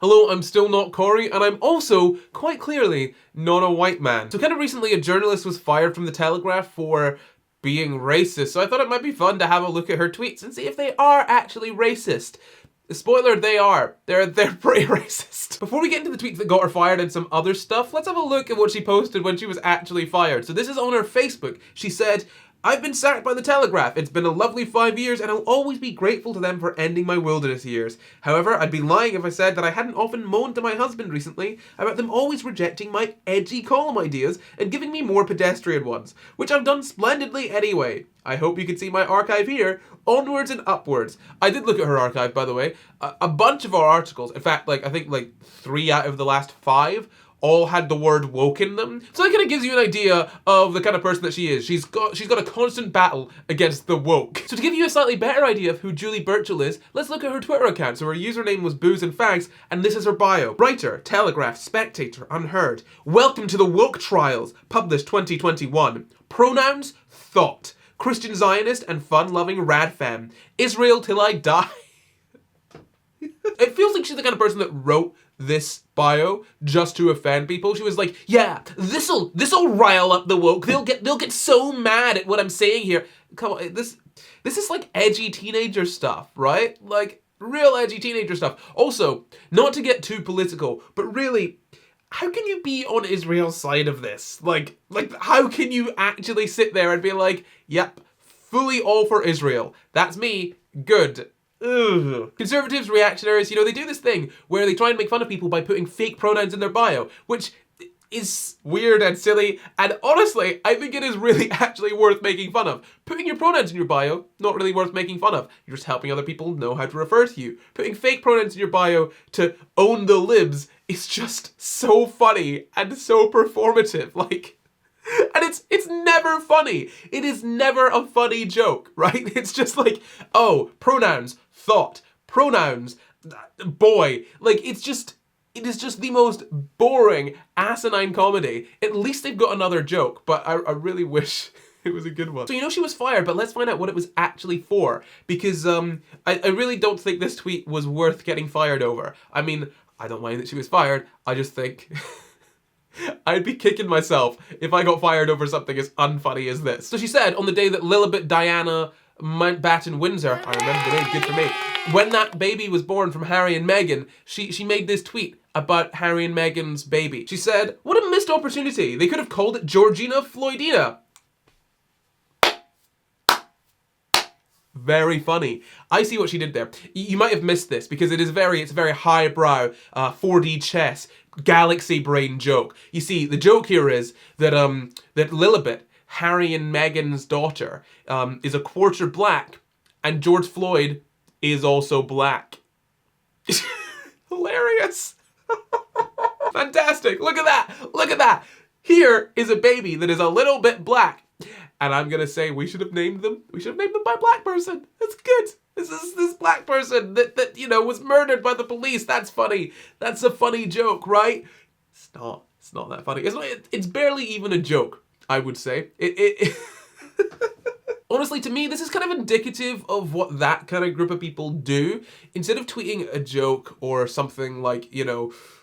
Hello, I'm still not Corey, and I'm also, quite clearly, not a white man. So kind of recently a journalist was fired from the Telegraph for being racist, so I thought it might be fun to have a look at her tweets and see if they are actually racist. Spoiler, they are. They're pretty racist. Before we get into the tweets that got her fired and some other stuff, let's have a look at what she posted when she was actually fired. So this is on her Facebook. She said, "I've been sacked by the Telegraph. It's been a lovely 5 years and I'll always be grateful to them for ending my wilderness years. However, I'd be lying if I said that I hadn't often moaned to my husband recently about them always rejecting my edgy column ideas and giving me more pedestrian ones, which I've done splendidly anyway. I hope you can see my archive here. Onwards and upwards." I did look at her archive, by the way. A bunch of our articles, in fact, I think 3 out of the last 5, all had the word woke in them. So that kind of gives you an idea of the kind of person that she is. She's got a constant battle against the woke. So to give you a slightly better idea of who Julie Bertel is, let's look at her Twitter account. So her username was Booze and Fags, and this is her bio. Writer, Telegraph, Spectator, Unheard. Welcome to the Woke Trials, published 2021. Pronouns, thought. Christian Zionist and fun-loving radfem. Israel till I die. It feels like she's the kind of person that wrote this bio just to offend people. She was like, yeah, this'll rile up the woke. They'll get so mad at what I'm saying here. Come on, this is like edgy teenager stuff, right? Like real edgy teenager stuff. Also, not to get too political, but really, how can you be on Israel's side of this? Like how can you actually sit there and be like, yep, fully all for Israel. That's me. Good. Ugh. Conservatives, reactionaries, they do this thing where they try and make fun of people by putting fake pronouns in their bio, which is weird and silly, and honestly, I think it is really actually worth making fun of. Putting your pronouns in your bio, not really worth making fun of. You're just helping other people know how to refer to you. Putting fake pronouns in your bio to own the libs is just so funny and so performative, and it's never funny. It is never a funny joke, right? It's just like, oh, pronouns, thought, pronouns, boy. It is just the most boring, asinine comedy. At least they've got another joke, but I really wish it was a good one. So she was fired, but let's find out what it was actually for. Because I really don't think this tweet was worth getting fired over. I mean, I don't mind that she was fired. I just think I'd be kicking myself if I got fired over something as unfunny as this. So she said, on the day that Lilibet Diana Mountbatten Windsor, I remember the name, good for me, when that baby was born from Harry and Meghan, she made this tweet about Harry and Meghan's baby. She said, "What a missed opportunity. They could have called it Georgina Floydina." Very funny. I see what she did there. You might have missed this because it's a very highbrow 4D chess galaxy brain joke. You see, the joke here is that that Lilibet, Harry and Meghan's daughter, is a quarter black, and George Floyd is also black. Hilarious. Fantastic. Look at that. Look at that. Here is a baby that is a little bit black. And I'm gonna say we should have named them by black person. That's good. This black person that was murdered by the police. That's funny. That's a funny joke, right? It's not that funny. It's barely even a joke, I would say. Honestly, to me, this is kind of indicative of what that kind of group of people do. Instead of tweeting a joke or something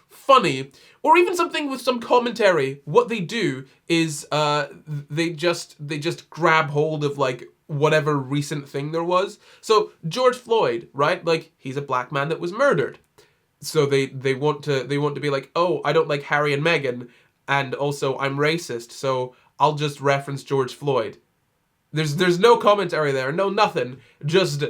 funny, or even something with some commentary, what they do is they just grab hold of whatever recent thing there was. So George Floyd, right? He's a black man that was murdered. So they want to be like, oh, I don't like Harry and Meghan, and also I'm racist, so I'll just reference George Floyd. There's no commentary there, no nothing. Just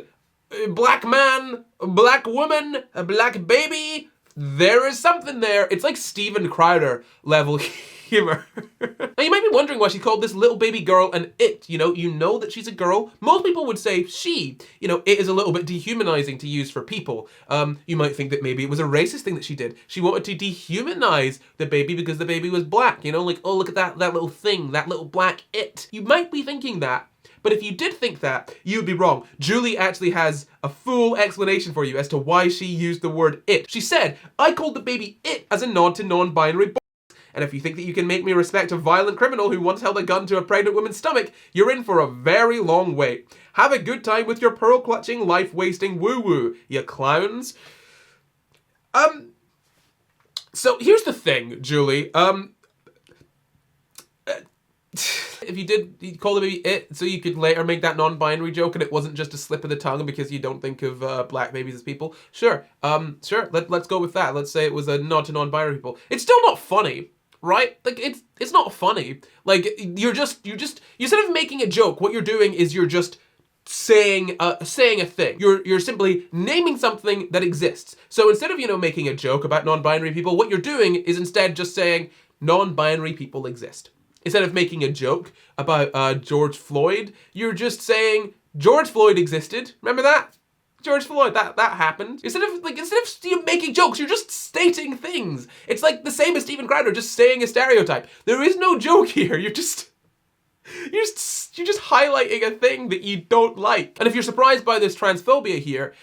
black man, black woman, a black baby. There is something there. It's like Steven Crowder level humor. Now you might be wondering why she called this little baby girl an it. You know that she's a girl. Most people would say she. It is a little bit dehumanizing to use for people. You might think that maybe it was a racist thing that she did. She wanted to dehumanize the baby because the baby was black. Oh, look at that little thing, that little black it. You might be thinking that. But if you did think that, you would be wrong. Julie actually has a full explanation for you as to why she used the word it. She said, "I called the baby it as a nod to non-binary boys. And if you think that you can make me respect a violent criminal who once held a gun to a pregnant woman's stomach, you're in for a very long wait. Have a good time with your pearl-clutching, life-wasting woo-woo, you clowns." So here's the thing, Julie. If you did call the baby it, so you could later make that non-binary joke and it wasn't just a slip of the tongue because you don't think of black babies as people, sure. Sure, let's go with that. Let's say it was a nod to non-binary people. It's still not funny, right? Like, it's not funny. Like, you're just, instead of making a joke, what you're doing is you're just saying a thing. You're simply naming something that exists. So instead of, making a joke about non-binary people, what you're doing is instead just saying non-binary people exist. Instead of making a joke about George Floyd, you're just saying George Floyd existed. Remember that? George Floyd, that happened. Instead of making jokes, you're just stating things. It's like the same as Stephen Crowder, just saying a stereotype. There is no joke here. You're just highlighting a thing that you don't like. And if you're surprised by this transphobia here,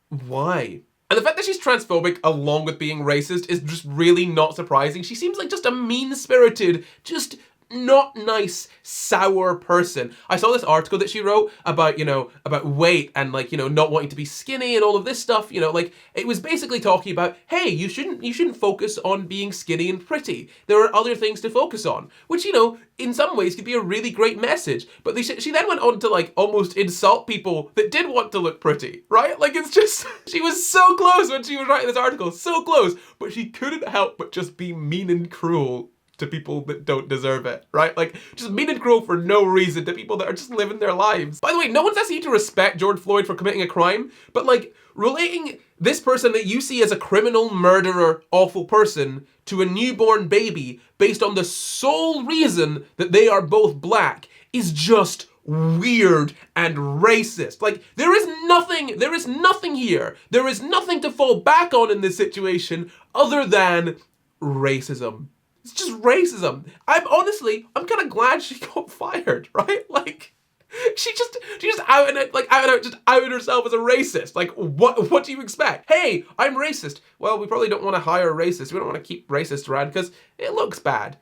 why? And the fact that she's transphobic along with being racist is just really not surprising. She seems like just a mean-spirited, just not nice, sour person. I saw this article that she wrote about, about weight and not wanting to be skinny and all of this stuff, it was basically talking about, hey, you shouldn't focus on being skinny and pretty. There are other things to focus on, which, in some ways could be a really great message. But she then went on to almost insult people that did want to look pretty, right? It's just, she was so close when she was writing this article, so close, but she couldn't help but just be mean and cruel to people that don't deserve it, right? Just mean and cruel for no reason to people that are just living their lives. By the way, no one's asking you to respect George Floyd for committing a crime, but relating this person that you see as a criminal, murderer, awful person to a newborn baby based on the sole reason that they are both black is just weird and racist. There is nothing here. There is nothing to fall back on in this situation other than racism. It's just racism. I'm kind of glad she got fired, right? She just out and out just outed herself as a racist. What do you expect? Hey, I'm racist. Well, we probably don't want to hire a racist. We don't want to keep racists around because it looks bad.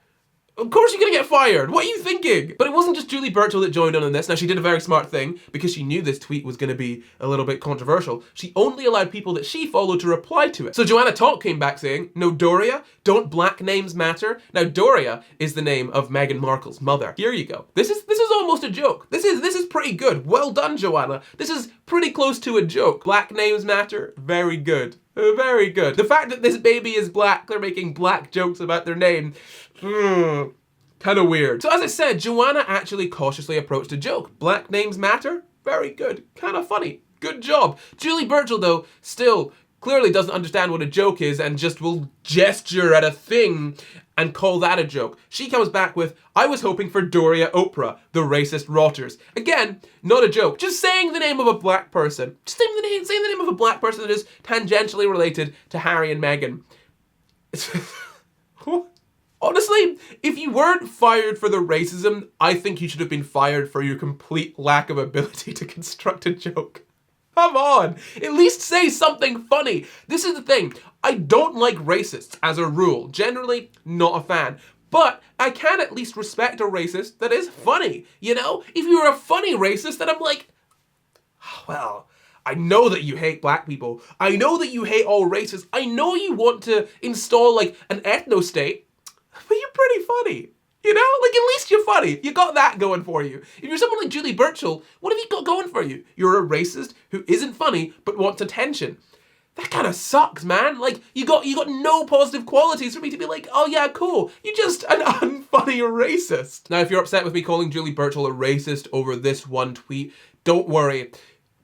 Of course you're gonna get fired. What are you thinking? But it wasn't just Julie Bertel that joined on this. Now, she did a very smart thing because she knew this tweet was gonna be a little bit controversial. She only allowed people that she followed to reply to it. So Joanna Talk came back saying, no, Doria, don't black names matter? Now, Doria is the name of Meghan Markle's mother. Here you go. This is almost a joke. This is pretty good. Well done, Joanna. This is pretty close to a joke. Black names matter? Very good. Very good. The fact that this baby is black, they're making black jokes about their name, kind of weird. So as I said, Joanna actually cautiously approached a joke. Black names matter? Very good. Kind of funny. Good job. Julie Bertel, though, still clearly doesn't understand what a joke is and just will gesture at a thing and call that a joke. She comes back with, I was hoping for Doria Oprah, the racist rotters. Again, not a joke. Just saying the name of a black person. Just saying the name of a black person that is tangentially related to Harry and Meghan. Honestly, if you weren't fired for the racism, I think you should have been fired for your complete lack of ability to construct a joke. Come on, at least say something funny. This is the thing, I don't like racists as a rule. Generally, not a fan. But I can at least respect a racist that is funny, If you're a funny racist, then I'm like, well, I know that you hate black people. I know that you hate all races. I know you want to install an ethno-state, but you're pretty funny. At least you're funny. You got that going for you. If you're someone like Julie Bertel, what have you got going for you? You're a racist who isn't funny but wants attention. That kind of sucks, man. You got no positive qualities for me to be like, oh yeah, cool. You're just an unfunny racist. Now, if you're upset with me calling Julie Bertel a racist over this one tweet, don't worry,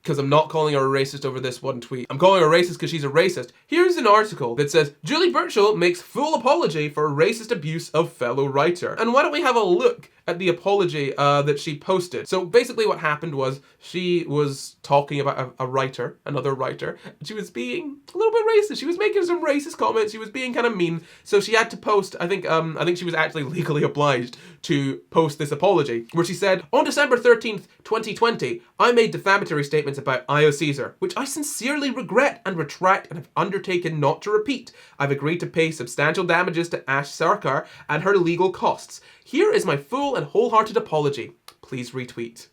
because I'm not calling her a racist over this one tweet. I'm calling her a racist because she's a racist. Here's an article that says, Julie Bertel makes full apology for racist abuse of fellow writer. And why don't we have a look at the apology that she posted. So basically what happened was she was talking about a writer, another writer. She was being a little bit racist. She was making some racist comments. She was being kind of mean. So she had to post, I think she was actually legally obliged to post this apology, where she said, on December 13th, 2020, I made defamatory statements about Io Caesar, which I sincerely regret and retract and have undertaken not to repeat. I've agreed to pay substantial damages to Ash Sarkar and her legal costs. Here is my full and wholehearted apology. Please retweet.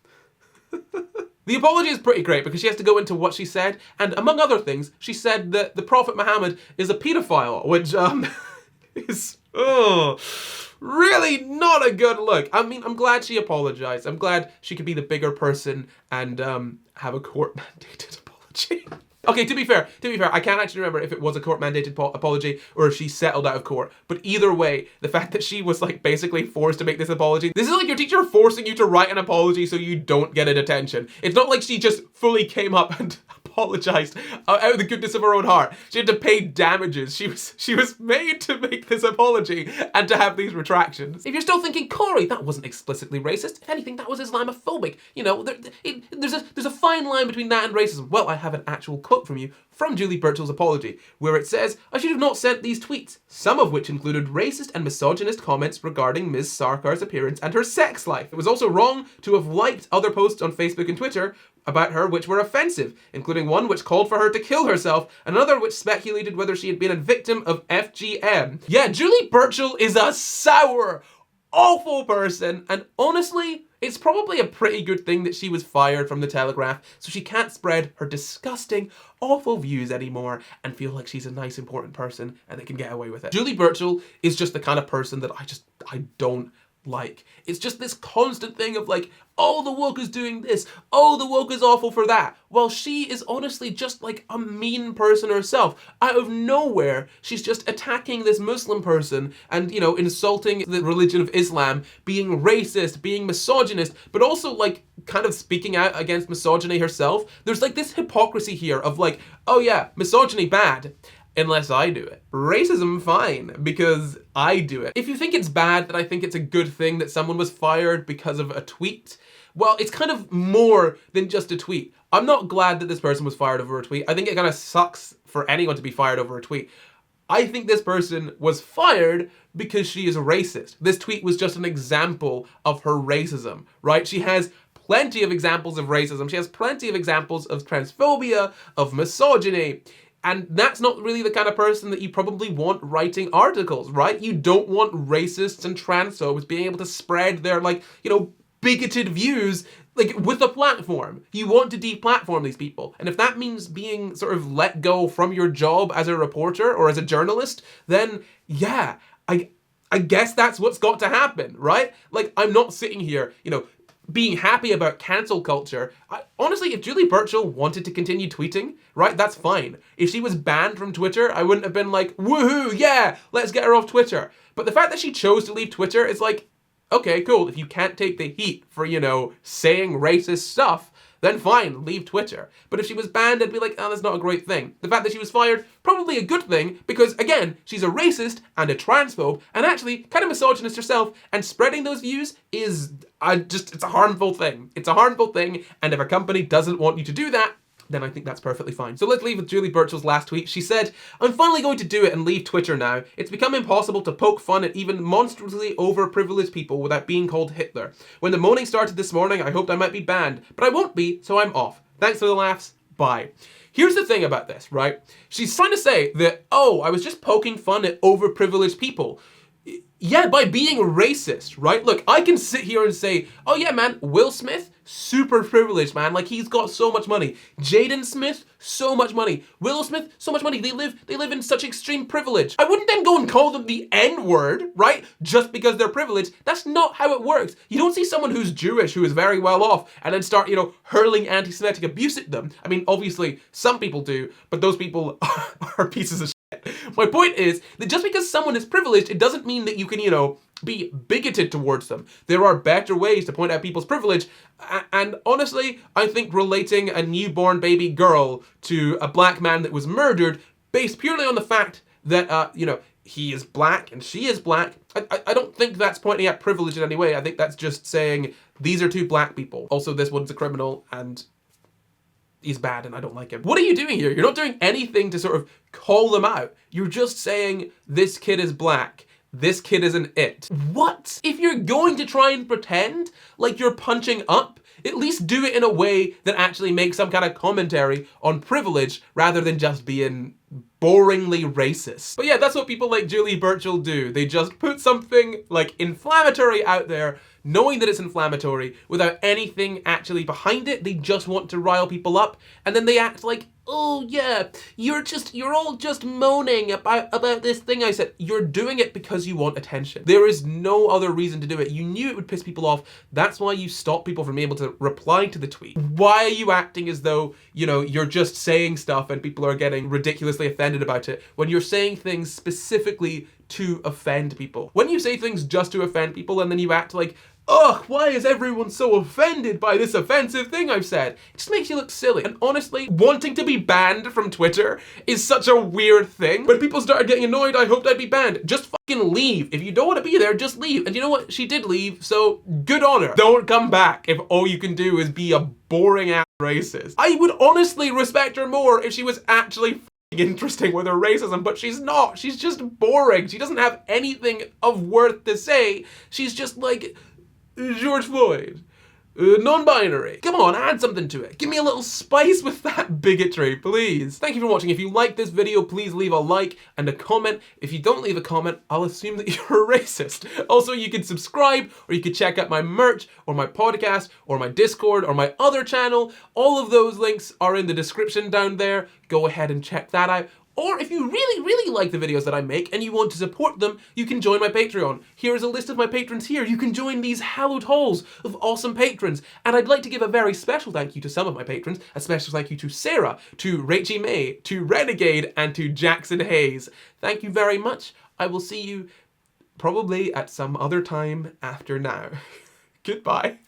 The apology is pretty great because she has to go into what she said, and among other things, she said that the Prophet Muhammad is a pedophile, which, is, really not a good look. I mean, I'm glad she apologized. I'm glad she could be the bigger person and have a court-mandated apology. Okay, to be fair, I can't actually remember if it was a court-mandated apology or if she settled out of court. But either way, the fact that she was like basically forced to make this apology, this is like your teacher forcing you to write an apology so you don't get a detention. It's not like she just fully came up and apologized out of the goodness of her own heart. She had to pay damages. She was made to make this apology and to have these retractions. If you're still thinking, Corey, that wasn't explicitly racist. If anything, that was Islamophobic. You know, there's a fine line between that and racism. Well, I have an actual quote from you from Julie Burchell's apology, where it says, "I should have not sent these tweets, some of which included racist and misogynist comments regarding Ms. Sarkar's appearance and her sex life. It was also wrong to have liked other posts on Facebook and Twitter about her which were offensive, including one which called for her to kill herself, and another which speculated whether she had been a victim of FGM. Yeah, Julie Burchell is a sour, awful person, and honestly, it's probably a pretty good thing that she was fired from the Telegraph, so she can't spread her disgusting, awful views anymore and feel like she's a nice, important person and they can get away with it. Julie Burchell is just the kind of person that I don't like. It's just this constant thing of like, oh, the woke is doing this, oh, the woke is awful for that. Well, she is honestly just like a mean person herself. Out of nowhere, she's just attacking this Muslim person and, you know, insulting the religion of Islam, being racist, being misogynist, but also like kind of speaking out against misogyny herself. There's like this hypocrisy here of like, oh yeah, misogyny bad. Unless I do it. Racism, fine, because I do it. If you think it's bad that I think it's a good thing that someone was fired because of a tweet, well, it's kind of more than just a tweet. I'm not glad that this person was fired over a tweet. I think it kind of sucks for anyone to be fired over a tweet. I think this person was fired because she is racist. This tweet was just an example of her racism, right? She has plenty of examples of racism. She has plenty of examples of transphobia, of misogyny. And that's not really the kind of person that you probably want writing articles, right? You don't want racists and transphobes being able to spread their, like, you know, bigoted views, like, with a platform. You want to deplatform these people. And if that means being sort of let go from your job as a reporter or as a journalist, then yeah, I guess that's what's got to happen, right? Like, I'm not sitting here, you know, being happy about cancel culture. Honestly, if Julie Burchell wanted to continue tweeting, right, that's fine. If she was banned from Twitter, I wouldn't have been like, woohoo, yeah, let's get her off Twitter. But the fact that she chose to leave Twitter is like, okay, cool. If you can't take the heat for, you know, saying racist stuff, then fine, leave Twitter. But if she was banned, I'd be like, oh, that's not a great thing. The fact that she was fired, probably a good thing, because again, she's a racist and a transphobe, and actually kind of misogynist herself, and spreading those views is it's a harmful thing. It's a harmful thing, and if a company doesn't want you to do that, then I think that's perfectly fine. So let's leave with Julie Burchell's last tweet. She said, "I'm finally going to do it and leave Twitter now. It's become impossible to poke fun at even monstrously overprivileged people without being called Hitler. When the moaning started this morning, I hoped I might be banned, but I won't be, so I'm off. Thanks for the laughs. Bye." Here's the thing about this, right? She's trying to say that, oh, I was just poking fun at overprivileged people. Yeah, by being racist, right? Look, I can sit here and say, oh yeah, man, Will Smith, super privileged, man. Like, he's got so much money. Jaden Smith, so much money. Willow Smith, so much money. They live in such extreme privilege. I wouldn't then go and call them the N-word, right? Just because they're privileged. That's not how it works. You don't see someone who's Jewish, who is very well off, and then start, you know, hurling anti-Semitic abuse at them. I mean, obviously, some people do, but those people are pieces of shit. My point is that just because someone is privileged, it doesn't mean that you can, you know, be bigoted towards them. There are better ways to point out people's privilege, and honestly, I think relating a newborn baby girl to a black man that was murdered based purely on the fact that, you know, he is black and she is black, I don't think that's pointing at privilege in any way. I think that's just saying, these are two black people. Also, this one's a criminal, and he's bad and I don't like him. What are you doing here? You're not doing anything to sort of call them out. You're just saying, this kid is black. This kid isn't it. What? If you're going to try and pretend like you're punching up, at least do it in a way that actually makes some kind of commentary on privilege rather than just being boringly racist. But yeah, that's what people like Julie Burchell do. They just put something like inflammatory out there, knowing that it's inflammatory, without anything actually behind it. They just want to rile people up, and then they act like oh yeah, you're all just moaning about this thing I said. You're doing it because you want attention. There is no other reason to do it. You knew it would piss people off. That's why you stopped people from being able to reply to the tweet. Why are you acting as though, you know, you're just saying stuff and people are getting ridiculously offended about it when you're saying things specifically to offend people? When you say things just to offend people and then you act like, ugh, why is everyone so offended by this offensive thing I've said? It just makes you look silly. And honestly, wanting to be banned from Twitter is such a weird thing. When people started getting annoyed, I hoped I'd be banned. Just fucking leave. If you don't want to be there, just leave. And you know what? She did leave, so good on her. Don't come back if all you can do is be a boring ass racist. I would honestly respect her more if she was actually interesting with her racism, but she's not. She's just boring. She doesn't have anything of worth to say. She's just like George Floyd, non-binary. Come on, add something to it. Give me a little spice with that bigotry, please. Thank you for watching. If you liked this video, please leave a like and a comment. If you don't leave a comment, I'll assume that you're a racist. Also, you can subscribe, or you can check out my merch, or my podcast, or my Discord, or my other channel. All of those links are in the description down there. Go ahead and check that out. Or if you really like the videos that I make and you want to support them, you can join my Patreon. Here is a list of my patrons here. You can join these hallowed halls of awesome patrons. And I'd like to give a very special thank you to some of my patrons. A special thank you to Sarah, to Rachie May, to Renegade, and to Jackson Hayes. Thank you very much. I will see you probably at some other time after now. Goodbye.